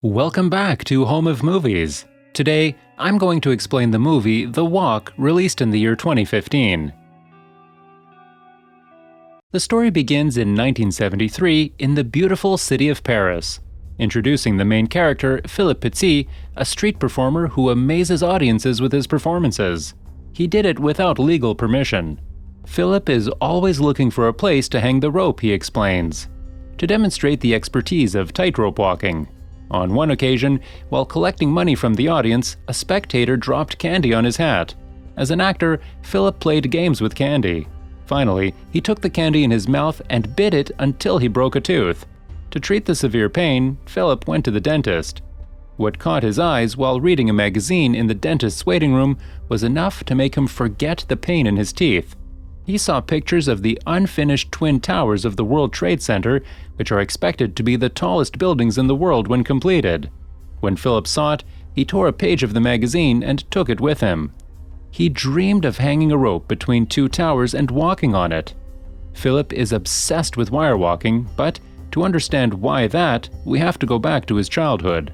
Welcome back to Home of Movies. Today, I'm going to explain the movie The Walk, released in the year 2015. The story begins in 1973 in the beautiful city of Paris, introducing the main character, Philippe Petit, a street performer who amazes audiences with his performances. He did it without legal permission. Philippe is always looking for a place to hang the rope, he explains, to demonstrate the expertise of tightrope walking. On one occasion, while collecting money from the audience, a spectator dropped candy on his hat. As an actor, Philip played games with candy. Finally, he took the candy in his mouth and bit it until he broke a tooth. To treat the severe pain, Philip went to the dentist. What caught his eyes while reading a magazine in the dentist's waiting room was enough to make him forget the pain in his teeth. He saw pictures of the unfinished twin towers of the World Trade Center, which are expected to be the tallest buildings in the world when completed. When Philip saw it, he tore a page of the magazine and took it with him. He dreamed of hanging a rope between two towers and walking on it. Philip is obsessed with wire walking, but to understand why that, we have to go back to his childhood.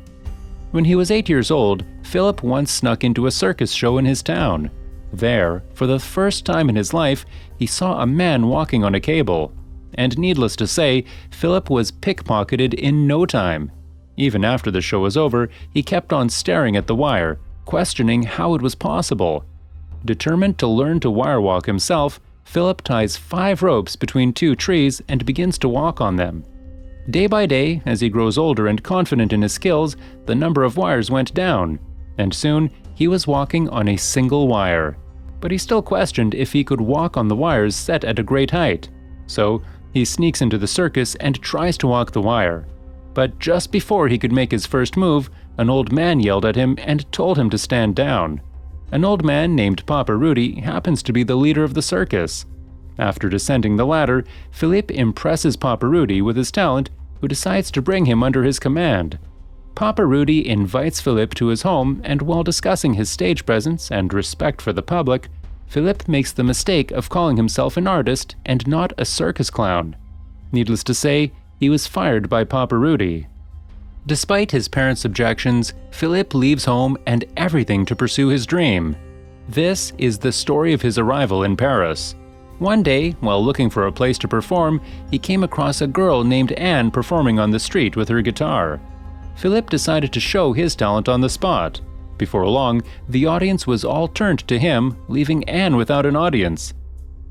When he was 8 years old, Philip once snuck into a circus show in his town. There, for the first time in his life, he saw a man walking on a cable. And needless to say, Philip was pickpocketed in no time. Even after the show was over, he kept on staring at the wire, questioning how it was possible. Determined to learn to wire walk himself, Philip ties 5 ropes between 2 trees and begins to walk on them. Day by day, as he grows older and confident in his skills, the number of wires went down, and soon he was walking on a single wire. But he still questioned if he could walk on the wires set at a great height. So he sneaks into the circus and tries to walk the wire. But just before he could make his first move, an old man yelled at him and told him to stand down. An old man named Papa Rudy happens to be the leader of the circus. After descending the ladder, Philippe impresses Papa Rudy with his talent, who decides to bring him under his command. Papa Rudy invites Philippe to his home, and while discussing his stage presence and respect for the public, Philippe makes the mistake of calling himself an artist and not a circus clown. Needless to say, he was fired by Papa Rudy. Despite his parents' objections, Philippe leaves home and everything to pursue his dream. This is the story of his arrival in Paris. One day, while looking for a place to perform, he came across a girl named Anne performing on the street with her guitar. Philippe decided to show his talent on the spot. Before long, the audience was all turned to him, leaving Anne without an audience.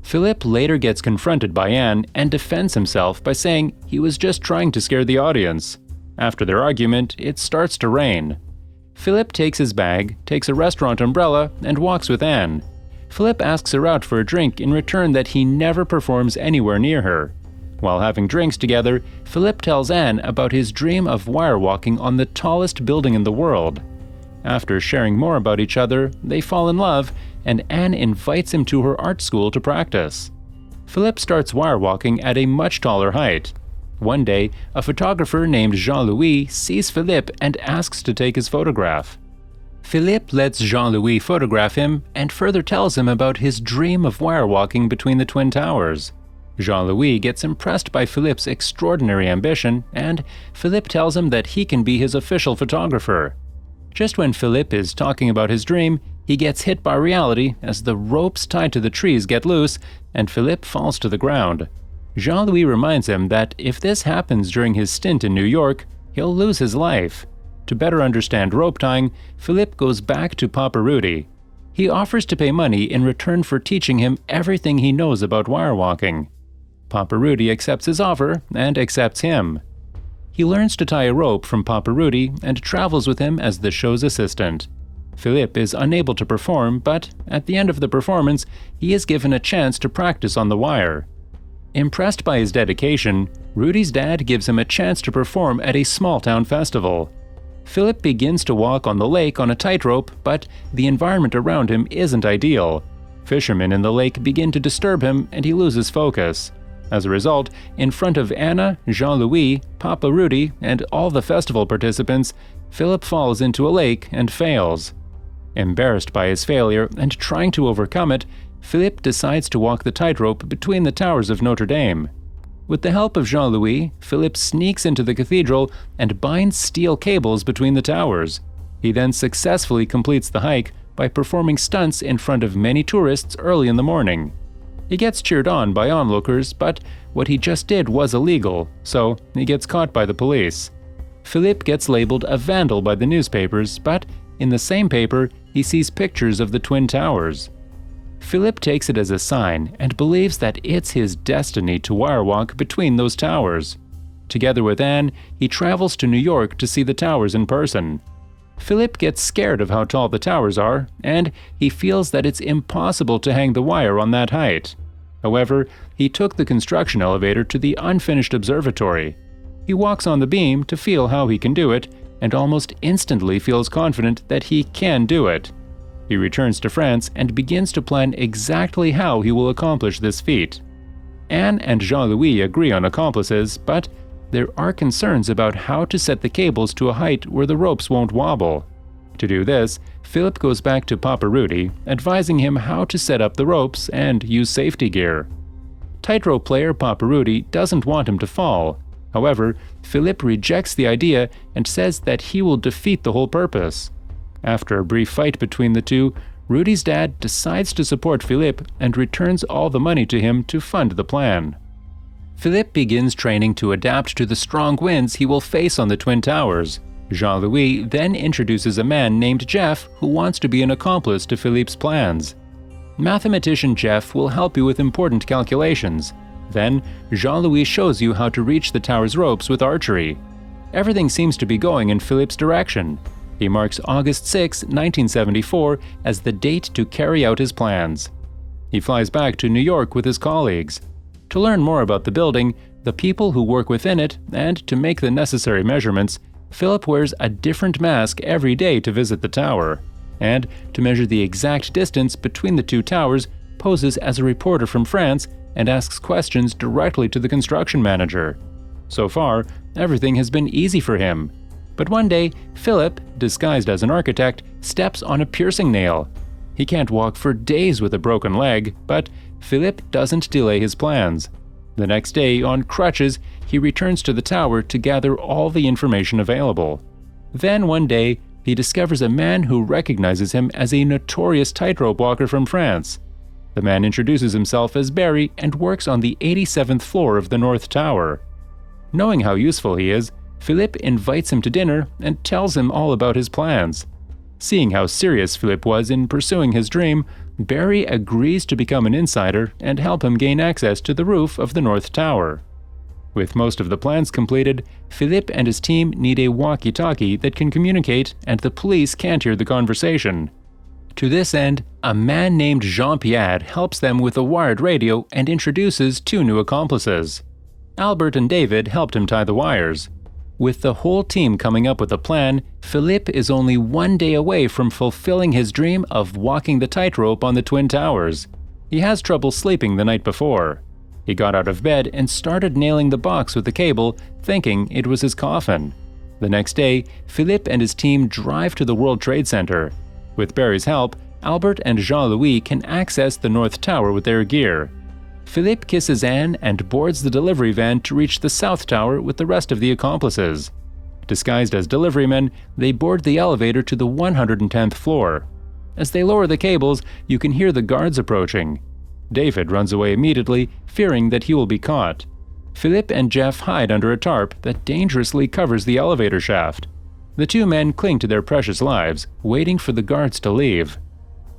Philippe later gets confronted by Anne and defends himself by saying he was just trying to scare the audience. After their argument, it starts to rain. Philippe takes his bag, takes a restaurant umbrella, and walks with Anne. Philippe asks her out for a drink in return that he never performs anywhere near her. While having drinks together, Philippe tells Anne about his dream of wire walking on the tallest building in the world. After sharing more about each other, they fall in love, and Anne invites him to her art school to practice. Philippe starts wire walking at a much taller height. One day, a photographer named Jean-Louis sees Philippe and asks to take his photograph. Philippe lets Jean-Louis photograph him and further tells him about his dream of wire walking between the Twin Towers. Jean-Louis gets impressed by Philippe's extraordinary ambition, and Philippe tells him that he can be his official photographer. Just when Philippe is talking about his dream, he gets hit by reality as the ropes tied to the trees get loose, and Philippe falls to the ground. Jean-Louis reminds him that if this happens during his stint in New York, he'll lose his life. To better understand rope tying, Philippe goes back to Papa Rudy. He offers to pay money in return for teaching him everything he knows about wire walking. Papa Rudy accepts his offer and accepts him. He learns to tie a rope from Papa Rudy and travels with him as the show's assistant. Philippe is unable to perform, but at the end of the performance, he is given a chance to practice on the wire. Impressed by his dedication, Rudy's dad gives him a chance to perform at a small-town festival. Philippe begins to walk on the lake on a tightrope, but the environment around him isn't ideal. Fishermen in the lake begin to disturb him, and he loses focus. As a result, in front of Anna, Jean-Louis, Papa Rudy, and all the festival participants, Philippe falls into a lake and fails. Embarrassed by his failure and trying to overcome it, Philippe decides to walk the tightrope between the towers of Notre Dame. With the help of Jean-Louis, Philippe sneaks into the cathedral and binds steel cables between the towers. He then successfully completes the hike by performing stunts in front of many tourists early in the morning. He gets cheered on by onlookers, but what he just did was illegal, so he gets caught by the police. Philippe gets labeled a vandal by the newspapers, but in the same paper, he sees pictures of the Twin Towers. Philippe takes it as a sign and believes that it's his destiny to wirewalk between those towers. Together with Anne, he travels to New York to see the towers in person. Philippe gets scared of how tall the towers are, and he feels that it's impossible to hang the wire on that height. However, he took the construction elevator to the unfinished observatory. He walks on the beam to feel how he can do it, and almost instantly feels confident that he can do it. He returns to France and begins to plan exactly how he will accomplish this feat. Anne and Jean-Louis agree on accomplices, but there are concerns about how to set the cables to a height where the ropes won't wobble. To do this, Philippe goes back to Papa Rudy, advising him how to set up the ropes and use safety gear. Tightrope player Papa Rudy doesn't want him to fall. However, Philippe rejects the idea and says that he will defeat the whole purpose. After a brief fight between the two, Rudy's dad decides to support Philippe and returns all the money to him to fund the plan. Philippe begins training to adapt to the strong winds he will face on the Twin Towers. Jean-Louis then introduces a man named Jeff who wants to be an accomplice to Philippe's plans. Mathematician Jeff will help you with important calculations. Then, Jean-Louis shows you how to reach the tower's ropes with archery. Everything seems to be going in Philippe's direction. He marks August 6, 1974 as the date to carry out his plans. He flies back to New York with his colleagues. To learn more about the building, the people who work within it, and to make the necessary measurements, Philippe wears a different mask every day to visit the tower. And to measure the exact distance between the two towers, poses as a reporter from France and asks questions directly to the construction manager. So far, everything has been easy for him. But one day, Philippe, disguised as an architect, steps on a piercing nail. He can't walk for days with a broken leg, but Philippe doesn't delay his plans. The next day, on crutches, he returns to the tower to gather all the information available. Then one day, he discovers a man who recognizes him as a notorious tightrope walker from France. The man introduces himself as Barry and works on the 87th floor of the North Tower. Knowing how useful he is, Philippe invites him to dinner and tells him all about his plans. Seeing how serious Philippe was in pursuing his dream, Barry agrees to become an insider and help him gain access to the roof of the North Tower. With most of the plans completed, Philippe and his team need a walkie-talkie that can communicate and the police can't hear the conversation. To this end, a man named Jean-Pierre helps them with a wired radio and introduces two new accomplices. Albert and David helped him tie the wires. With the whole team coming up with a plan, Philippe is only one day away from fulfilling his dream of walking the tightrope on the Twin Towers. He has trouble sleeping the night before. He got out of bed and started nailing the box with the cable, thinking it was his coffin. The next day, Philippe and his team drive to the World Trade Center. With Barry's help, Albert and Jean-Louis can access the North Tower with their gear. Philippe kisses Anne and boards the delivery van to reach the South Tower with the rest of the accomplices. Disguised as deliverymen, they board the elevator to the 110th floor. As they lower the cables, you can hear the guards approaching. David runs away immediately, fearing that he will be caught. Philippe and Jeff hide under a tarp that dangerously covers the elevator shaft. The two men cling to their precious lives, waiting for the guards to leave.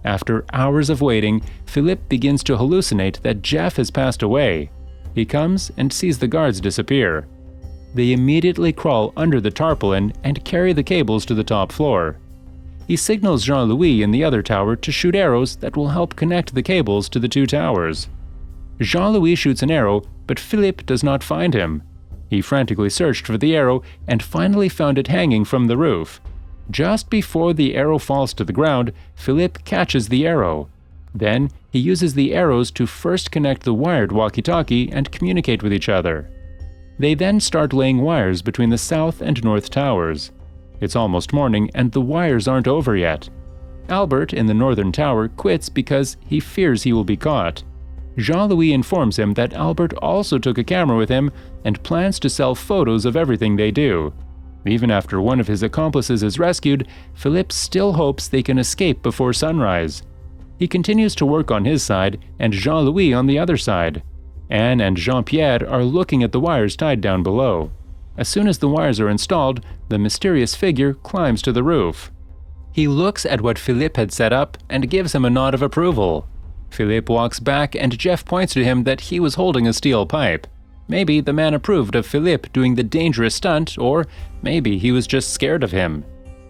After hours of waiting, Philippe begins to hallucinate that Jeff has passed away. He comes and sees the guards disappear. They immediately crawl under the tarpaulin and carry the cables to the top floor. He signals Jean-Louis in the other tower to shoot arrows that will help connect the cables to the two towers. Jean-Louis shoots an arrow, but Philippe does not find him. He frantically searched for the arrow and finally found it hanging from the roof. Just before the arrow falls to the ground, Philippe catches the arrow. Then, he uses the arrows to first connect the wired walkie-talkie and communicate with each other. They then start laying wires between the South and North Towers. It's almost morning and the wires aren't over yet. Albert in the Northern Tower quits because he fears he will be caught. Jean-Louis informs him that Albert also took a camera with him and plans to sell photos of everything they do. Even after one of his accomplices is rescued, Philippe still hopes they can escape before sunrise. He continues to work on his side and Jean-Louis on the other side. Anne and Jean-Pierre are looking at the wires tied down below. As soon as the wires are installed, the mysterious figure climbs to the roof. He looks at what Philippe had set up and gives him a nod of approval. Philippe walks back and Jeff points to him that he was holding a steel pipe. Maybe the man approved of Philippe doing the dangerous stunt, or maybe he was just scared of him.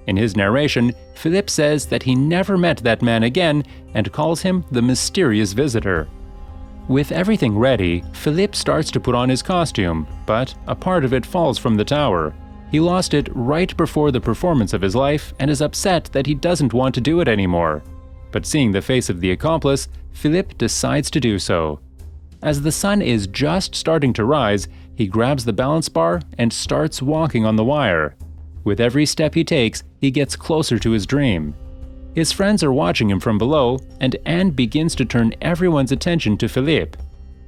In his narration, Philippe says that he never met that man again and calls him the mysterious visitor. With everything ready, Philippe starts to put on his costume, but a part of it falls from the tower. He lost it right before the performance of his life and is upset that he doesn't want to do it anymore. But seeing the face of the accomplice, Philippe decides to do so. As the sun is just starting to rise, he grabs the balance bar and starts walking on the wire. With every step he takes, he gets closer to his dream. His friends are watching him from below, and Anne begins to turn everyone's attention to Philippe.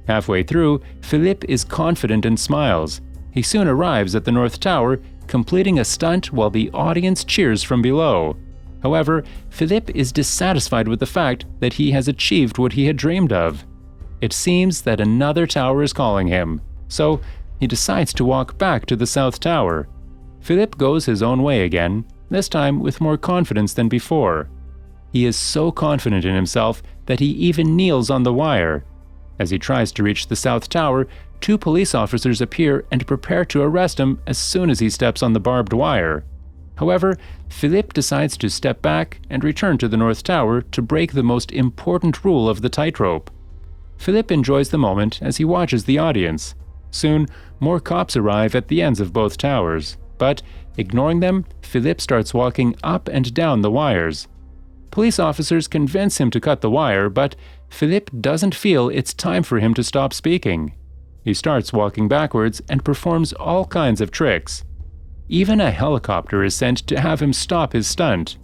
Halfway through, Philippe is confident and smiles. He soon arrives at the North Tower, completing a stunt while the audience cheers from below. However, Philippe is dissatisfied with the fact that he has achieved what he had dreamed of. It seems that another tower is calling him, so he decides to walk back to the South Tower. Philippe goes his own way again, this time with more confidence than before. He is so confident in himself that he even kneels on the wire. As he tries to reach the South Tower, two police officers appear and prepare to arrest him as soon as he steps on the barbed wire. However, Philippe decides to step back and return to the North Tower to break the most important rule of the tightrope. Philippe enjoys the moment as he watches the audience. Soon, more cops arrive at the ends of both towers, but, ignoring them, Philippe starts walking up and down the wires. Police officers convince him to cut the wire, but Philippe doesn't feel it's time for him to stop speaking. He starts walking backwards and performs all kinds of tricks. Even a helicopter is sent to have him stop his stunt.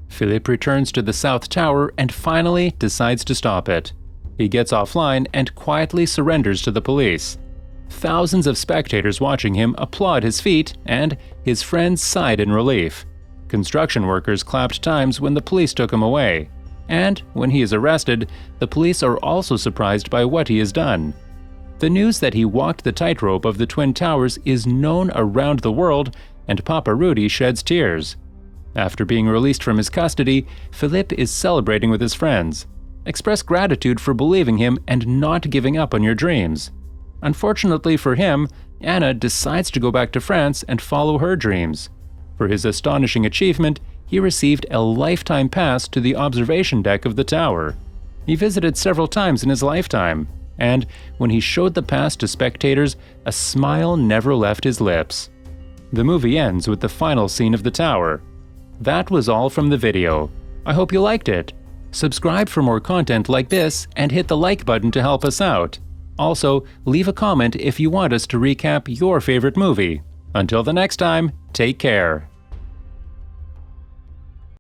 Philippe returns to the South Tower and finally decides to stop it. He gets offline and quietly surrenders to the police. Thousands of spectators watching him applaud his feat, and his friends sighed in relief. Construction workers clapped times when the police took him away. And when he is arrested, the police are also surprised by what he has done. The news that he walked the tightrope of the Twin Towers is known around the world, and Papa Rudy sheds tears. After being released from his custody, Philippe is celebrating with his friends. Express gratitude for believing him and not giving up on your dreams. Unfortunately for him, Anna decides to go back to France and follow her dreams. For his astonishing achievement, he received a lifetime pass to the observation deck of the tower. He visited several times in his lifetime, and when he showed the pass to spectators, a smile never left his lips. The movie ends with the final scene of the tower. That was all from the video. I hope you liked it. Subscribe for more content like this and hit the like button to help us out. Also, leave a comment if you want us to recap your favorite movie. Until the next time, take care.